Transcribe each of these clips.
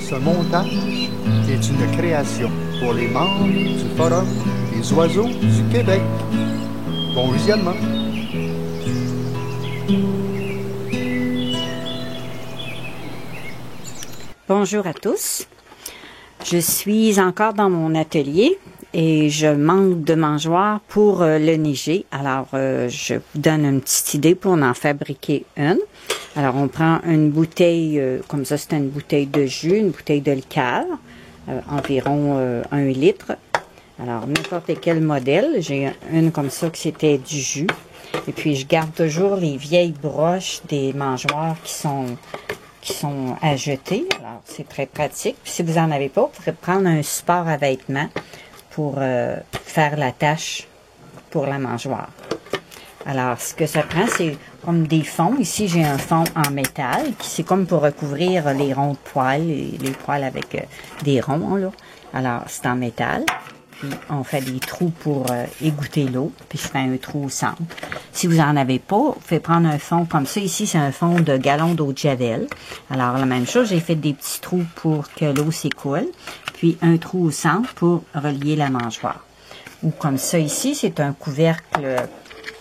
Ce montage est une création pour les membres du Forum des oiseaux du Québec. Bon visionnement! Bonjour à tous. Je suis encore dans mon atelier et je manque de mangeoires pour le neiger. Alors, je vous donne une petite idée pour en fabriquer une. Alors, on prend une bouteille, comme ça, c'est une bouteille de jus, une bouteille de liqueur, environ 1 litre. Alors, n'importe quel modèle. J'ai une comme ça que c'était du jus. Et puis, je garde toujours les vieilles broches des mangeoires qui sont à jeter. Alors, c'est très pratique. Puis, si vous n'en avez pas, vous pourrez prendre un support à vêtements pour faire la tâche pour la mangeoire. Alors, ce que ça prend, c'est comme des fonds. Ici, j'ai un fond en métal, qui c'est comme pour recouvrir les ronds de poêle, les poêles avec des ronds, là. Alors, c'est en métal. Puis, on fait des trous pour égoutter l'eau. Puis, je fais un trou au centre. Si vous n'en avez pas, vous pouvez prendre un fond comme ça. Ici, c'est un fond de gallon d'eau de Javel. Alors, la même chose, j'ai fait des petits trous pour que l'eau s'écoule. Puis, un trou au centre pour relier la mangeoire. Ou comme ça, ici, c'est un couvercle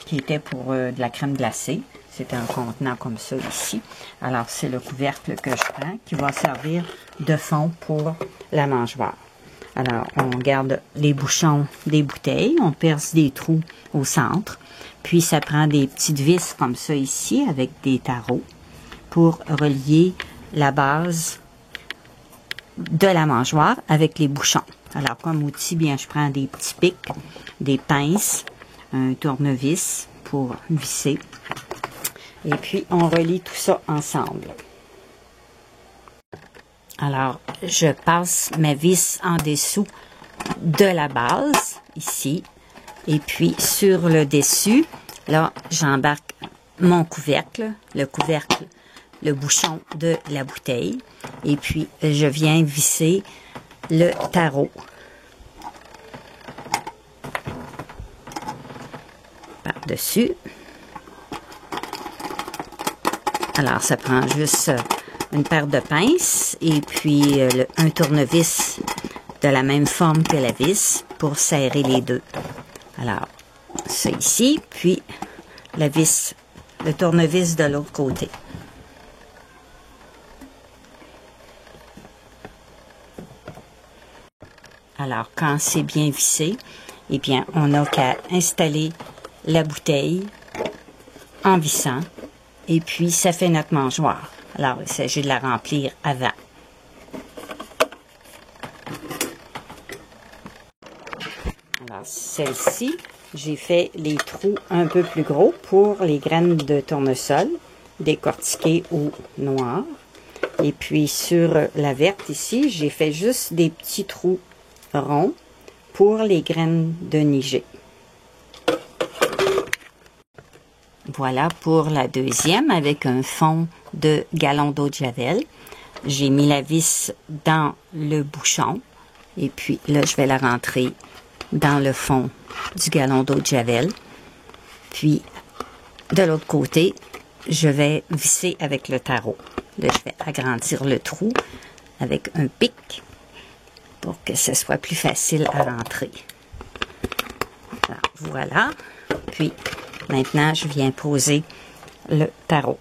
qui était pour de la crème glacée. C'est un contenant comme ça ici. Alors, c'est le couvercle que je prends qui va servir de fond pour la mangeoire. Alors, on garde les bouchons des bouteilles, on perce des trous au centre, puis ça prend des petites vis comme ça ici avec des tarots pour relier la base de la mangeoire avec les bouchons. Alors, comme outil, bien, je prends des petits pics, des pinces, un tournevis pour visser. Et puis, on relie tout ça ensemble. Alors, je passe ma vis en dessous de la base, ici. Et puis, sur le dessus, là, j'embarque mon couvercle, le bouchon de la bouteille. Et puis, je viens visser le tarot. Par-dessus. Alors, ça prend juste une paire de pinces et puis un tournevis de la même forme que la vis pour serrer les deux. Alors, ça ici, puis la vis, le tournevis de l'autre côté. Alors, quand c'est bien vissé, eh bien, on n'a qu'à installer la bouteille en vissant. Et puis, ça fait notre mangeoire. Alors, il s'agit de la remplir avant. Alors, celle-ci, j'ai fait les trous un peu plus gros pour les graines de tournesol, décortiquées au noir. Et puis, sur la verte ici, j'ai fait juste des petits trous ronds pour les graines de neiger. Voilà pour la deuxième avec un fond de gallon d'eau de Javel. J'ai mis la vis dans le bouchon et puis là, je vais la rentrer dans le fond du gallon d'eau de Javel. Puis, de l'autre côté, je vais visser avec le tarot. Là, je vais agrandir le trou avec un pic pour que ce soit plus facile à rentrer. Alors, voilà. Puis, maintenant, je viens poser le tarot.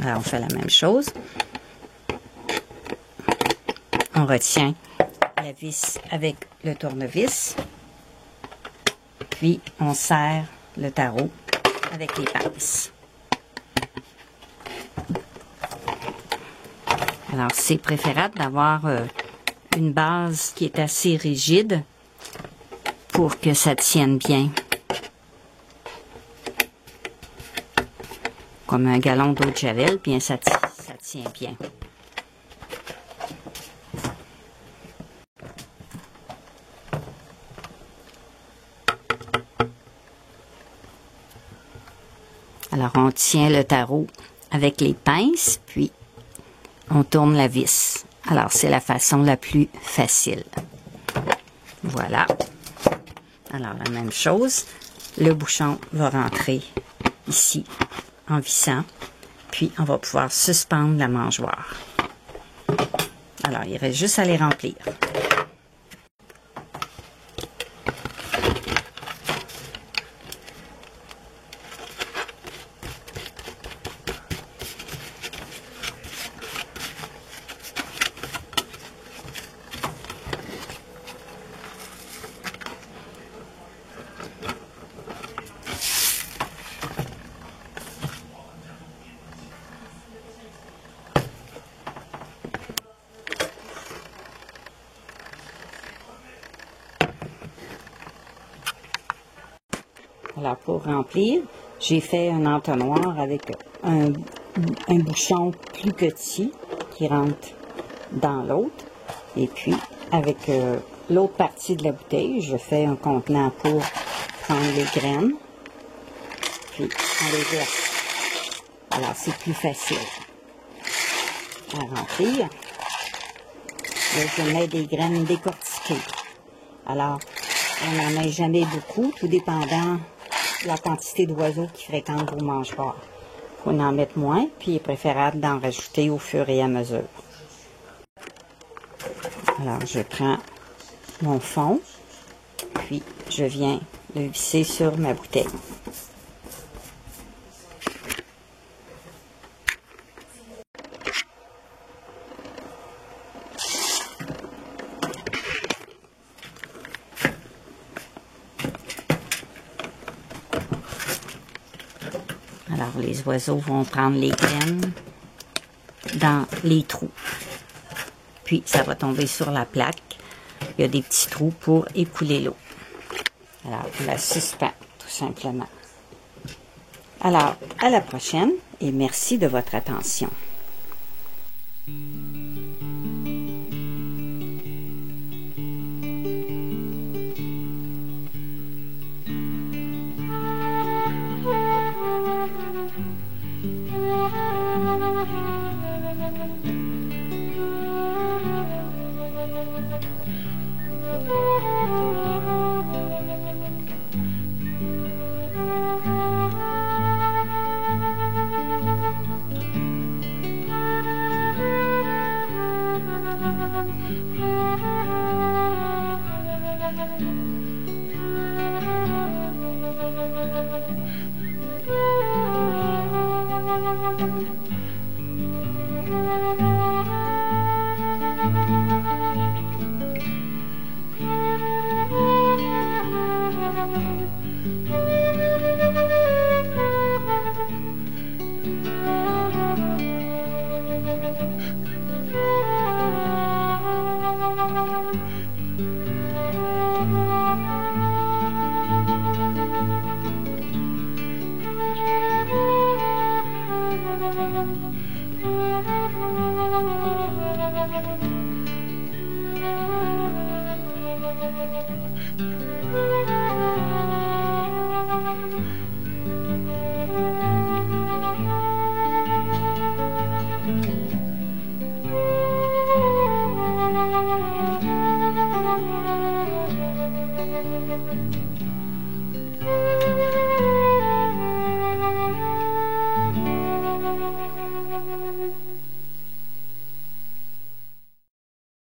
Alors, on fait la même chose. On retient la vis avec le tournevis. Puis, on serre le tarot avec les pinces. Alors, c'est préférable d'avoir une base qui est assez rigide pour que ça tienne bien. Comme un gallon d'eau de Javel, bien ça tient bien. Alors, on tient le tarot avec les pinces, puis on tourne la vis. Alors, c'est la façon la plus facile. Voilà. Alors, la même chose. Le bouchon va rentrer ici en vissant. Puis, on va pouvoir suspendre la mangeoire. Alors, il reste juste à les remplir. Alors, pour remplir, j'ai fait un entonnoir avec un bouchon plus petit qui rentre dans l'autre. Et puis, avec l'autre partie de la bouteille, je fais un contenant pour prendre les graines. Puis, on les verse. Alors, c'est plus facile à remplir. Là, je mets des graines décortiquées. Alors, on n'en met jamais beaucoup, tout dépendant de la quantité d'oiseaux qui fréquentent vos mangeoires. Il faut en mettre moins, puis il est préférable d'en rajouter au fur et à mesure. Alors, je prends mon fond, puis je viens le visser sur ma bouteille. Alors, les oiseaux vont prendre les graines dans les trous. Puis, ça va tomber sur la plaque. Il y a des petits trous pour écouler l'eau. Alors, on la suspend, tout simplement. Alors, à la prochaine et merci de votre attention.